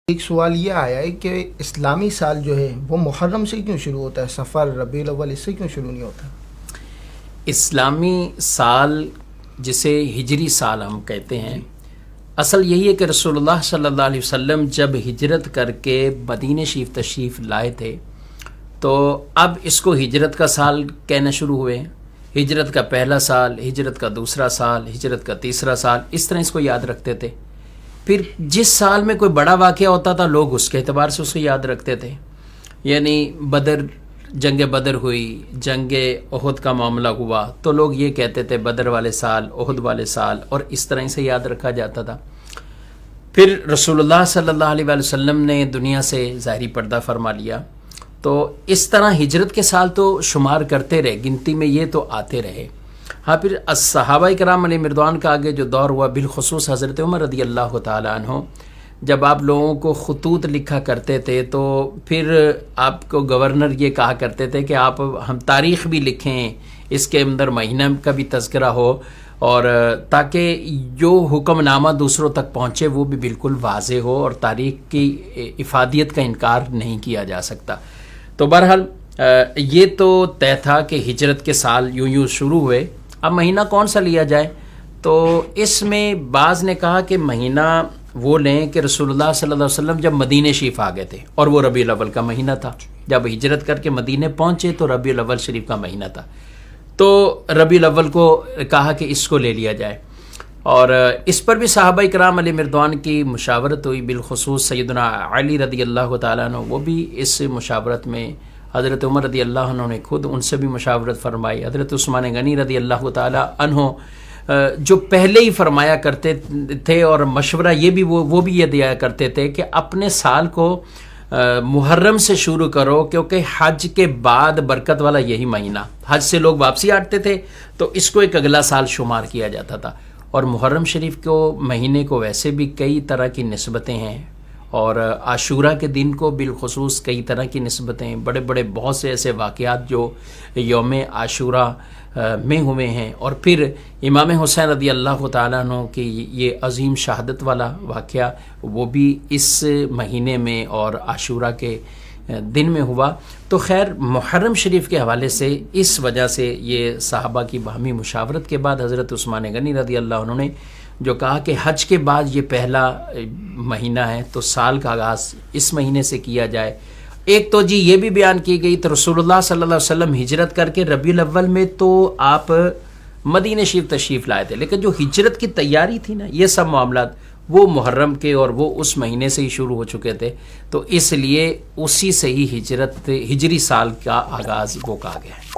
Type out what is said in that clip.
ایک سوال یہ آیا ہے کہ اسلامی سال جو ہے وہ محرم سے کیوں شروع ہوتا ہے، صفر ربیع الاول اس سے کیوں شروع نہیں ہوتا؟ اسلامی سال جسے ہجری سال ہم کہتے ہیں، اصل یہی ہے کہ رسول اللہ صلی اللہ علیہ وسلم جب ہجرت کر کے مدینہ شریف تشریف لائے تھے تو اب اس کو ہجرت کا سال کہنا شروع ہوئے. ہجرت کا پہلا سال، ہجرت کا دوسرا سال، ہجرت کا تیسرا سال، اس طرح اس کو یاد رکھتے تھے. پھر جس سال میں کوئی بڑا واقعہ ہوتا تھا لوگ اس کے اعتبار سے اس کو یاد رکھتے تھے. یعنی جنگ بدر ہوئی، جنگ احد کا معاملہ ہوا تو لوگ یہ کہتے تھے بدر والے سال، احد والے سال، اور اس طرح سے یاد رکھا جاتا تھا. پھر رسول اللہ صلی اللہ علیہ وسلم نے دنیا سے ظاہری پردہ فرما لیا تو اس طرح ہجرت کے سال تو شمار کرتے رہے، گنتی میں یہ تو آتے رہے. ہاں، پھر صحابہ کرام علیہ مردوان کا آگے جو دور ہوا، بالخصوص حضرت عمر رضی اللہ تعالیٰ عنہ، جب آپ لوگوں کو خطوط لکھا کرتے تھے تو پھر آپ کو گورنر یہ کہا کرتے تھے کہ آپ ہم تاریخ بھی لکھیں، اس کے اندر مہینہ کا بھی تذکرہ ہو، اور تاکہ جو حکم نامہ دوسروں تک پہنچے وہ بھی بالکل واضح ہو اور تاریخ کی افادیت کا انکار نہیں کیا جا سکتا. تو بہرحال یہ تو طے تھا کہ ہجرت کے سال یوں شروع ہوئے. اب مہینہ کون سا لیا جائے تو اس میں بعض نے کہا کہ مہینہ وہ لیں کہ رسول اللہ صلی اللہ علیہ وسلم جب مدینہ شریف آ گئے تھے اور وہ ربیع الاول کا مہینہ تھا. جب ہجرت کر کے مدینہ پہنچے تو ربیع الاول شریف کا مہینہ تھا، تو ربیع الاول کو کہا کہ اس کو لے لیا جائے. اور اس پر بھی صحابہ کرام علیہ مردوان کی مشاورت ہوئی، بالخصوص سیدنا علی رضی اللہ تعالیٰ عنہ، وہ بھی اس مشاورت میں، حضرت عمر رضی اللہ عنہ نے خود ان سے بھی مشاورت فرمائی، حضرت عثمان غنی رضی اللہ تعالیٰ عنہ جو پہلے ہی فرمایا کرتے تھے، اور مشورہ یہ بھی وہ بھی یہ دیا کرتے تھے کہ اپنے سال کو محرم سے شروع کرو، کیونکہ حج کے بعد برکت والا یہی مہینہ، حج سے لوگ واپسی آتے تھے تو اس کو ایک اگلا سال شمار کیا جاتا تھا. اور محرم شریف کو مہینے کو ویسے بھی کئی طرح کی نسبتیں ہیں، اور عاشورہ کے دن کو بالخصوص کئی طرح کی نسبتیں، بڑے بڑے بہت سے ایسے واقعات جو یوم عاشورہ میں ہوئے ہیں. اور پھر امام حسین رضی اللہ تعالیٰ عنہ کی یہ عظیم شہادت والا واقعہ وہ بھی اس مہینے میں اور عاشورہ کے دن میں ہوا. تو خیر، محرم شریف کے حوالے سے اس وجہ سے یہ صحابہ کی باہمی مشاورت کے بعد حضرت عثمان غنی رضی اللہ عنہ نے جو کہا کہ حج کے بعد یہ پہلا مہینہ ہے تو سال کا آغاز اس مہینے سے کیا جائے. ایک تو یہ بھی بیان کی گئی تو رسول اللہ صلی اللہ علیہ وسلم ہجرت کر کے ربیع الاول میں تو آپ مدینہ شریف تشریف لائے تھے، لیکن جو ہجرت کی تیاری تھی نا، یہ سب معاملات وہ محرم کے اور وہ اس مہینے سے ہی شروع ہو چکے تھے، تو اس لیے اسی سے ہی ہجری سال کا آغاز وہ کہا گیا ہے.